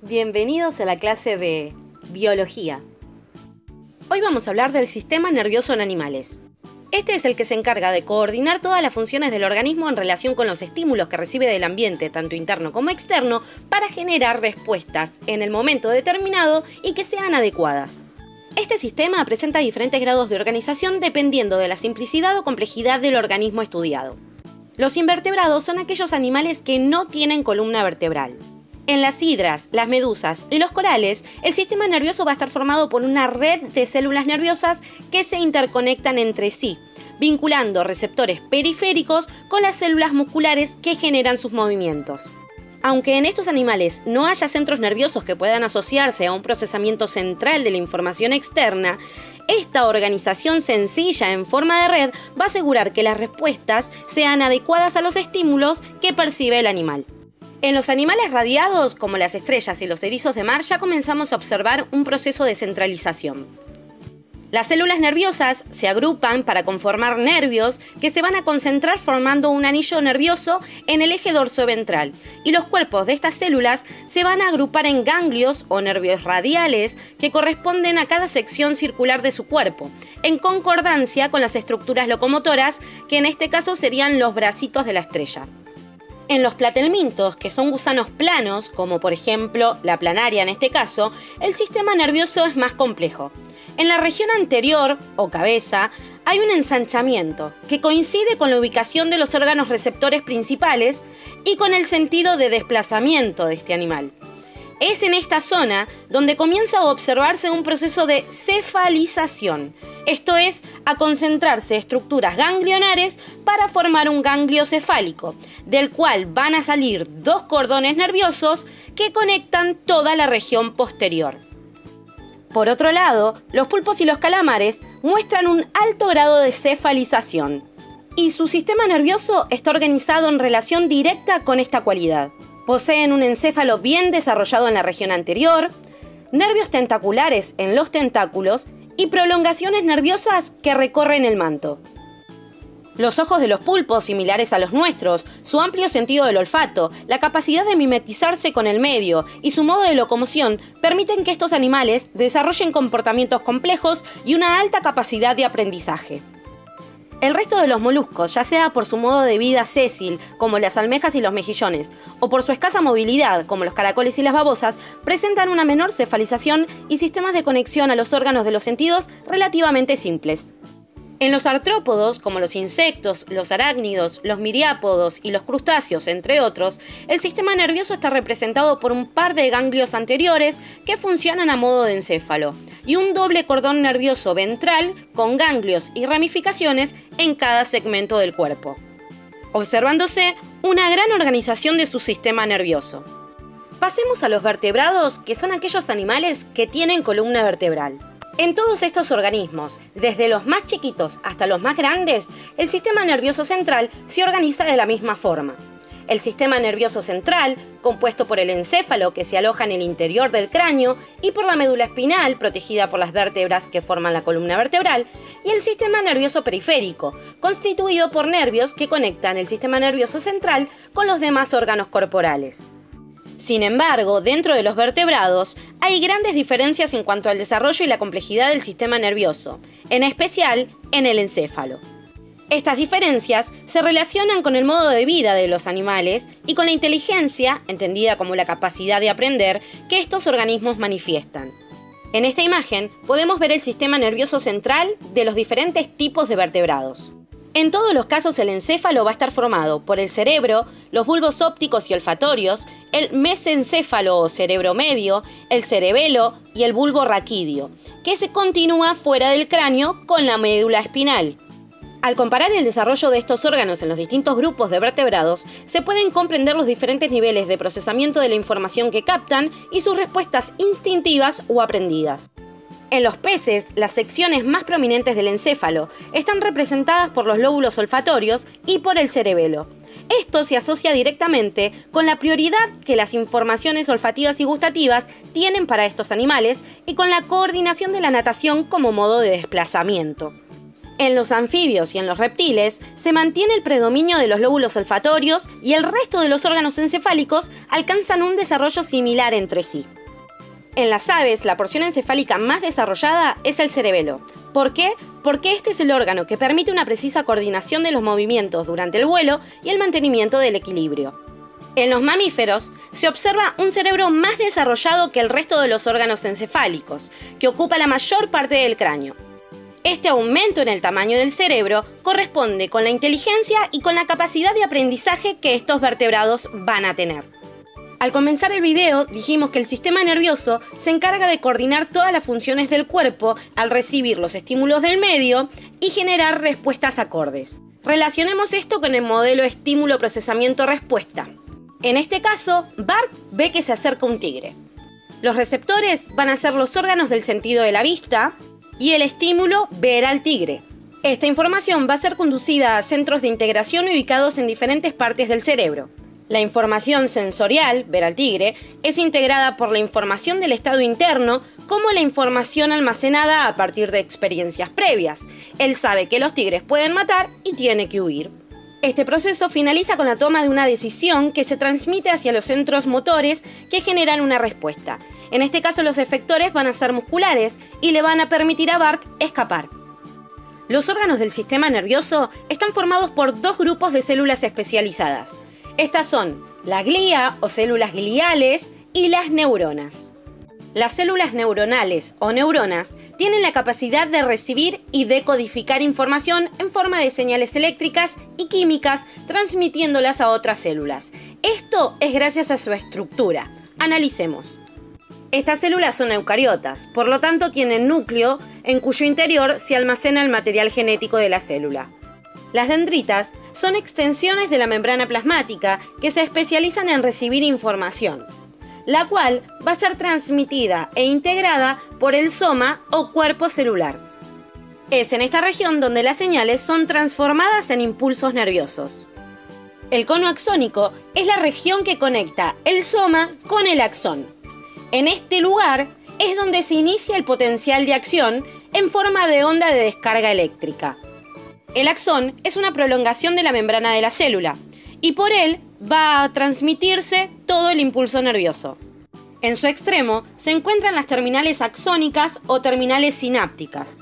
Bienvenidos a la clase de Biología. Hoy vamos a hablar del sistema nervioso en animales. Este es el que se encarga de coordinar todas las funciones del organismo en relación con los estímulos que recibe del ambiente, tanto interno como externo, para generar respuestas en el momento determinado y que sean adecuadas. Este sistema presenta diferentes grados de organización dependiendo de la simplicidad o complejidad del organismo estudiado. Los invertebrados son aquellos animales que no tienen columna vertebral. En las hidras, las medusas y los corales, el sistema nervioso va a estar formado por una red de células nerviosas que se interconectan entre sí, vinculando receptores periféricos con las células musculares que generan sus movimientos. Aunque en estos animales no haya centros nerviosos que puedan asociarse a un procesamiento central de la información externa, esta organización sencilla en forma de red va a asegurar que las respuestas sean adecuadas a los estímulos que percibe el animal. En los animales radiados, como las estrellas y los erizos de mar, ya comenzamos a observar un proceso de centralización. Las células nerviosas se agrupan para conformar nervios que se van a concentrar formando un anillo nervioso en el eje dorsoventral, y los cuerpos de estas células se van a agrupar en ganglios o nervios radiales que corresponden a cada sección circular de su cuerpo, en concordancia con las estructuras locomotoras, que en este caso serían los bracitos de la estrella. En los platelmintos, que son gusanos planos, como por ejemplo la planaria en este caso, el sistema nervioso es más complejo. En la región anterior, o cabeza, hay un ensanchamiento que coincide con la ubicación de los órganos receptores principales y con el sentido de desplazamiento de este animal. Es en esta zona donde comienza a observarse un proceso de cefalización, esto es, a concentrarse estructuras ganglionares para formar un ganglio cefálico, del cual van a salir dos cordones nerviosos que conectan toda la región posterior. Por otro lado, los pulpos y los calamares muestran un alto grado de cefalización, y su sistema nervioso está organizado en relación directa con esta cualidad. Poseen un encéfalo bien desarrollado en la región anterior, nervios tentaculares en los tentáculos y prolongaciones nerviosas que recorren el manto. Los ojos de los pulpos, similares a los nuestros, su amplio sentido del olfato, la capacidad de mimetizarse con el medio y su modo de locomoción permiten que estos animales desarrollen comportamientos complejos y una alta capacidad de aprendizaje. El resto de los moluscos, ya sea por su modo de vida sésil, como las almejas y los mejillones, o por su escasa movilidad, como los caracoles y las babosas, presentan una menor cefalización y sistemas de conexión a los órganos de los sentidos relativamente simples. En los artrópodos, como los insectos, los arácnidos, los miriápodos y los crustáceos, entre otros, el sistema nervioso está representado por un par de ganglios anteriores que funcionan a modo de encéfalo, y un doble cordón nervioso ventral con ganglios y ramificaciones en cada segmento del cuerpo, observándose una gran organización de su sistema nervioso. Pasemos a los vertebrados, que son aquellos animales que tienen columna vertebral. En todos estos organismos, desde los más chiquitos hasta los más grandes, el sistema nervioso central se organiza de la misma forma. El sistema nervioso central, compuesto por el encéfalo que se aloja en el interior del cráneo y por la médula espinal, protegida por las vértebras que forman la columna vertebral, y el sistema nervioso periférico, constituido por nervios que conectan el sistema nervioso central con los demás órganos corporales. Sin embargo, dentro de los vertebrados hay grandes diferencias en cuanto al desarrollo y la complejidad del sistema nervioso, en especial en el encéfalo. Estas diferencias se relacionan con el modo de vida de los animales y con la inteligencia, entendida como la capacidad de aprender, que estos organismos manifiestan. En esta imagen podemos ver el sistema nervioso central de los diferentes tipos de vertebrados. En todos los casos el encéfalo va a estar formado por el cerebro, los bulbos ópticos y olfatorios, el mesencéfalo o cerebro medio, el cerebelo y el bulbo raquídeo, que se continúa fuera del cráneo con la médula espinal. Al comparar el desarrollo de estos órganos en los distintos grupos de vertebrados, se pueden comprender los diferentes niveles de procesamiento de la información que captan y sus respuestas instintivas o aprendidas. En los peces, las secciones más prominentes del encéfalo están representadas por los lóbulos olfatorios y por el cerebelo. Esto se asocia directamente con la prioridad que las informaciones olfativas y gustativas tienen para estos animales y con la coordinación de la natación como modo de desplazamiento. En los anfibios y en los reptiles se mantiene el predominio de los lóbulos olfatorios y el resto de los órganos encefálicos alcanzan un desarrollo similar entre sí. En las aves, la porción encefálica más desarrollada es el cerebelo. ¿Por qué? Porque este es el órgano que permite una precisa coordinación de los movimientos durante el vuelo y el mantenimiento del equilibrio. En los mamíferos se observa un cerebro más desarrollado que el resto de los órganos encefálicos, que ocupa la mayor parte del cráneo. Este aumento en el tamaño del cerebro corresponde con la inteligencia y con la capacidad de aprendizaje que estos vertebrados van a tener. Al comenzar el video dijimos que el sistema nervioso se encarga de coordinar todas las funciones del cuerpo al recibir los estímulos del medio y generar respuestas acordes. Relacionemos esto con el modelo estímulo-procesamiento-respuesta. En este caso, Bart ve que se acerca un tigre. Los receptores van a ser los órganos del sentido de la vista y el estímulo ver al tigre. Esta información va a ser conducida a centros de integración ubicados en diferentes partes del cerebro. La información sensorial, ver al tigre, es integrada por la información del estado interno como la información almacenada a partir de experiencias previas. Él sabe que los tigres pueden matar y tiene que huir. Este proceso finaliza con la toma de una decisión que se transmite hacia los centros motores que generan una respuesta. En este caso, los efectores van a ser musculares y le van a permitir a Bart escapar. Los órganos del sistema nervioso están formados por dos grupos de células especializadas. Estas son la glía o células gliales y las neuronas. Las células neuronales o neuronas tienen la capacidad de recibir y decodificar información en forma de señales eléctricas y químicas, transmitiéndolas a otras células. Esto es gracias a su estructura. Analicemos. Estas células son eucariotas, por lo tanto tienen núcleo en cuyo interior se almacena el material genético de la célula. Las dendritas son extensiones de la membrana plasmática que se especializan en recibir información, la cual va a ser transmitida e integrada por el soma o cuerpo celular. Es en esta región donde las señales son transformadas en impulsos nerviosos. El cono axónico es la región que conecta el soma con el axón. En este lugar es donde se inicia el potencial de acción en forma de onda de descarga eléctrica. El axón es una prolongación de la membrana de la célula y por él va a transmitirse todo el impulso nervioso. En su extremo se encuentran las terminales axónicas o terminales sinápticas.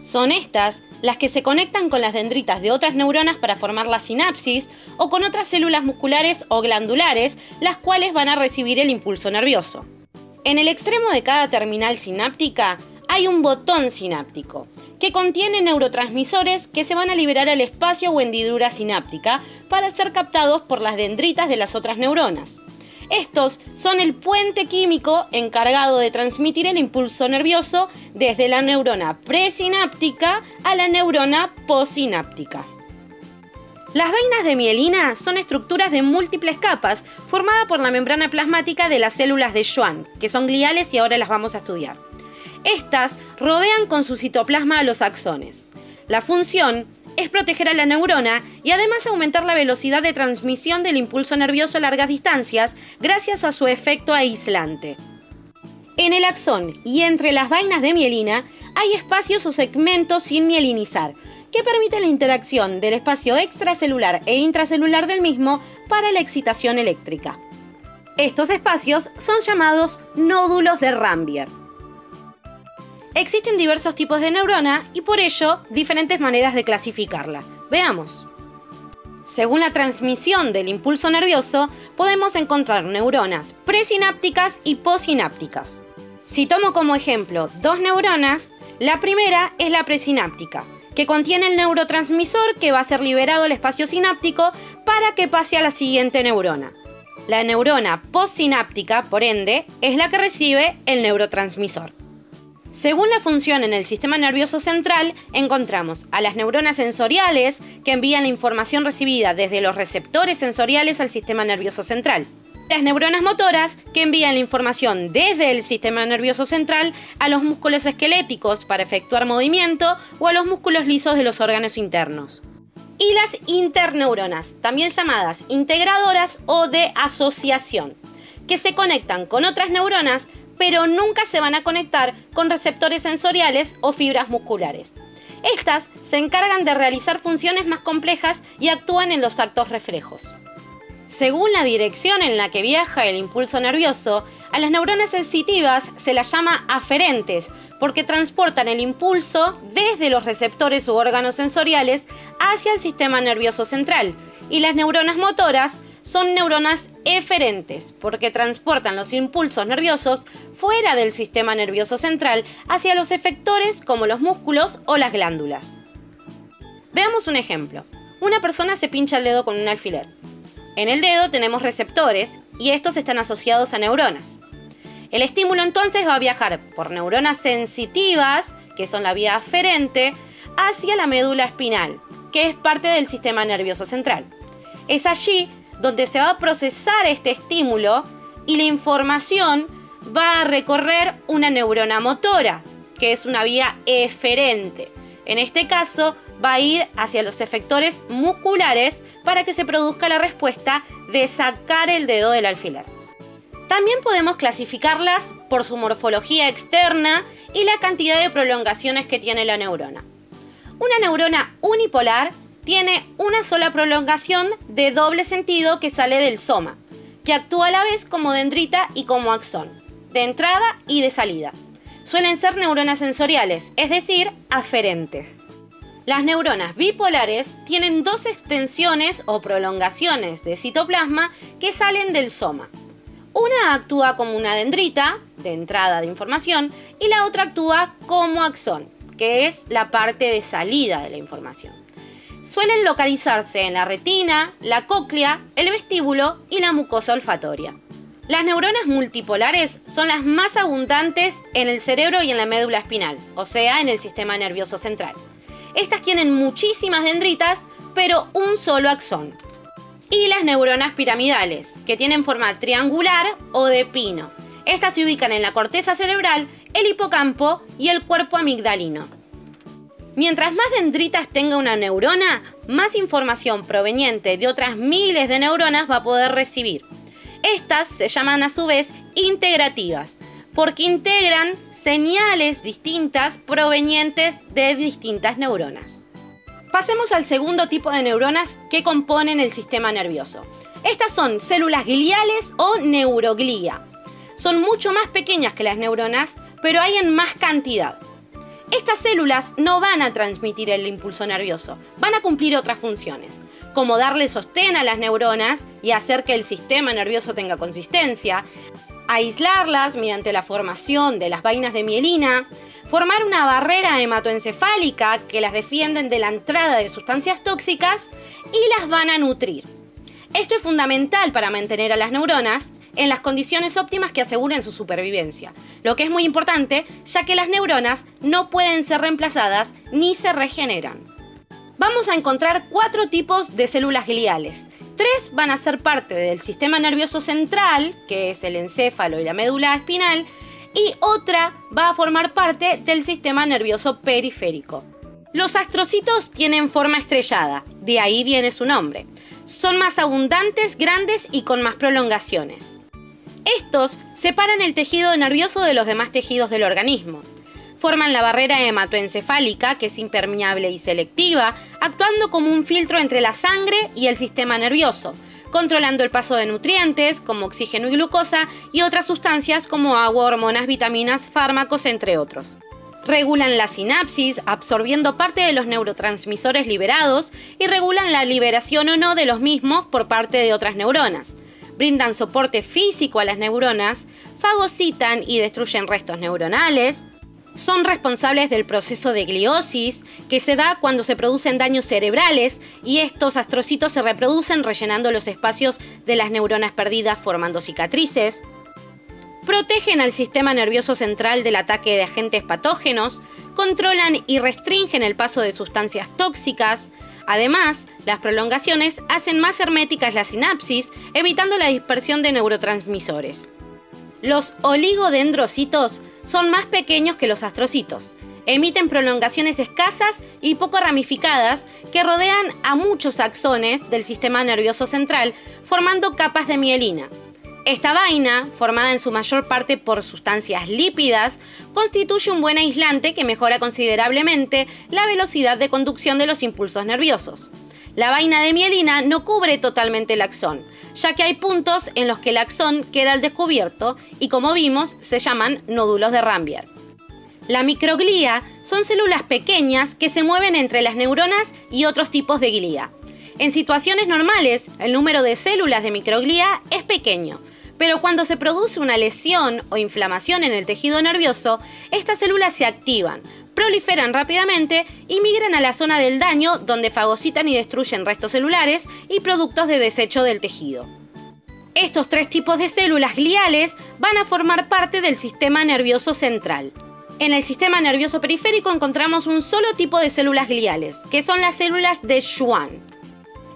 Son estas las que se conectan con las dendritas de otras neuronas para formar la sinapsis o con otras células musculares o glandulares, las cuales van a recibir el impulso nervioso. En el extremo de cada terminal sináptica hay un botón sináptico que contiene neurotransmisores que se van a liberar al espacio o hendidura sináptica para ser captados por las dendritas de las otras neuronas. Estos son el puente químico encargado de transmitir el impulso nervioso desde la neurona presináptica a la neurona postsináptica. Las vainas de mielina son estructuras de múltiples capas formadas por la membrana plasmática de las células de Schwann, que son gliales y ahora las vamos a estudiar. Estas rodean con su citoplasma a los axones. La función es proteger a la neurona y además aumentar la velocidad de transmisión del impulso nervioso a largas distancias gracias a su efecto aislante. En el axón y entre las vainas de mielina hay espacios o segmentos sin mielinizar, que permiten la interacción del espacio extracelular e intracelular del mismo para la excitación eléctrica. Estos espacios son llamados nódulos de Rambier. Existen diversos tipos de neurona y por ello diferentes maneras de clasificarla. Veamos. Según la transmisión del impulso nervioso, podemos encontrar neuronas presinápticas y postsinápticas. Si tomo como ejemplo dos neuronas, la primera es la presináptica, que contiene el neurotransmisor que va a ser liberado al espacio sináptico para que pase a la siguiente neurona. La neurona postsináptica, por ende, es la que recibe el neurotransmisor. Según la función en el sistema nervioso central, encontramos a las neuronas sensoriales que envían la información recibida desde los receptores sensoriales al sistema nervioso central. Las neuronas motoras que envían la información desde el sistema nervioso central a los músculos esqueléticos para efectuar movimiento o a los músculos lisos de los órganos internos. Y las interneuronas, también llamadas integradoras o de asociación, que se conectan con otras neuronas pero nunca se van a conectar con receptores sensoriales o fibras musculares. Estas se encargan de realizar funciones más complejas y actúan en los actos reflejos. Según la dirección en la que viaja el impulso nervioso, a las neuronas sensitivas se las llama aferentes, porque transportan el impulso desde los receptores u órganos sensoriales hacia el sistema nervioso central, y las neuronas motoras son neuronas eferentes, porque transportan los impulsos nerviosos fuera del sistema nervioso central hacia los efectores como los músculos o las glándulas. Veamos un ejemplo. Una persona se pincha el dedo con un alfiler. En el dedo tenemos receptores y estos están asociados a neuronas. El estímulo entonces va a viajar por neuronas sensitivas, que son la vía aferente, hacia la médula espinal, que es parte del sistema nervioso central. Es allí donde se va a procesar este estímulo y la información va a recorrer una neurona motora, que es una vía eferente. En este caso, va a ir hacia los efectores musculares para que se produzca la respuesta de sacar el dedo del alfiler. También podemos clasificarlas por su morfología externa y la cantidad de prolongaciones que tiene la neurona. Una neurona unipolar tiene una sola prolongación de doble sentido que sale del soma, que actúa a la vez como dendrita y como axón, de entrada y de salida. Suelen ser neuronas sensoriales, es decir, aferentes. Las neuronas bipolares tienen dos extensiones o prolongaciones de citoplasma que salen del soma. Una actúa como una dendrita, de entrada de información, y la otra actúa como axón, que es la parte de salida de la información. Suelen localizarse en la retina, la cóclea, el vestíbulo y la mucosa olfatoria. Las neuronas multipolares son las más abundantes en el cerebro y en la médula espinal, o sea, en el sistema nervioso central. Estas tienen muchísimas dendritas, pero un solo axón. Y las neuronas piramidales, que tienen forma triangular o de pino. Estas se ubican en la corteza cerebral, el hipocampo y el cuerpo amigdalino. Mientras más dendritas tenga una neurona, más información proveniente de otras miles de neuronas va a poder recibir. Estas se llaman a su vez integrativas, porque integran señales distintas provenientes de distintas neuronas. Pasemos al segundo tipo de neuronas que componen el sistema nervioso. Estas son células gliales o neuroglía. Son mucho más pequeñas que las neuronas, pero hay en más cantidad. Estas células no van a transmitir el impulso nervioso, van a cumplir otras funciones, como darle sostén a las neuronas y hacer que el sistema nervioso tenga consistencia, aislarlas mediante la formación de las vainas de mielina, formar una barrera hematoencefálica que las defienden de la entrada de sustancias tóxicas y las van a nutrir. Esto es fundamental para mantener a las neuronas en las condiciones óptimas que aseguren su supervivencia, lo que es muy importante ya que las neuronas no pueden ser reemplazadas ni se regeneran. Vamos a encontrar 4 tipos de células gliales. 3 van a ser parte del sistema nervioso central, que es el encéfalo y la médula espinal, y otra va a formar parte del sistema nervioso periférico. Los astrocitos tienen forma estrellada, de ahí viene su nombre. Son más abundantes, grandes y con más prolongaciones. Estos separan el tejido nervioso de los demás tejidos del organismo. Forman la barrera hematoencefálica, que es impermeable y selectiva, actuando como un filtro entre la sangre y el sistema nervioso, controlando el paso de nutrientes como oxígeno y glucosa y otras sustancias como agua, hormonas, vitaminas, fármacos, entre otros. Regulan la sinapsis, absorbiendo parte de los neurotransmisores liberados y regulan la liberación o no de los mismos por parte de otras neuronas. Brindan soporte físico a las neuronas, fagocitan y destruyen restos neuronales. Son responsables del proceso de gliosis, que se da cuando se producen daños cerebrales y estos astrocitos se reproducen rellenando los espacios de las neuronas perdidas formando cicatrices. Protegen al sistema nervioso central del ataque de agentes patógenos, controlan y restringen el paso de sustancias tóxicas. Además, las prolongaciones hacen más herméticas las sinapsis, evitando la dispersión de neurotransmisores. Los oligodendrocitos son más pequeños que los astrocitos. Emiten prolongaciones escasas y poco ramificadas que rodean a muchos axones del sistema nervioso central, formando capas de mielina. Esta vaina, formada en su mayor parte por sustancias lípidas, constituye un buen aislante que mejora considerablemente la velocidad de conducción de los impulsos nerviosos. La vaina de mielina no cubre totalmente el axón, ya que hay puntos en los que el axón queda al descubierto y, como vimos, se llaman nódulos de Rambier. La microglía son células pequeñas que se mueven entre las neuronas y otros tipos de glía. En situaciones normales, el número de células de microglía es pequeño, pero cuando se produce una lesión o inflamación en el tejido nervioso, estas células se activan, proliferan rápidamente y migran a la zona del daño, donde fagocitan y destruyen restos celulares y productos de desecho del tejido. Estos tres tipos de células gliales van a formar parte del sistema nervioso central. En el sistema nervioso periférico encontramos un solo tipo de células gliales, que son las células de Schwann.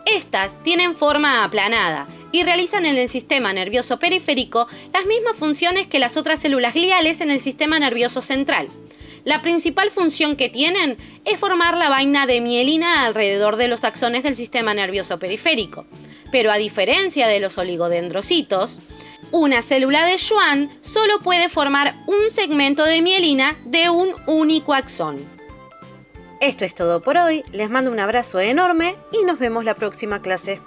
Estas tienen forma aplanada y realizan en el sistema nervioso periférico las mismas funciones que las otras células gliales en el sistema nervioso central. La principal función que tienen es formar la vaina de mielina alrededor de los axones del sistema nervioso periférico. Pero a diferencia de los oligodendrocitos, una célula de Schwann solo puede formar un segmento de mielina de un único axón. Esto es todo por hoy, les mando un abrazo enorme y nos vemos la próxima clase.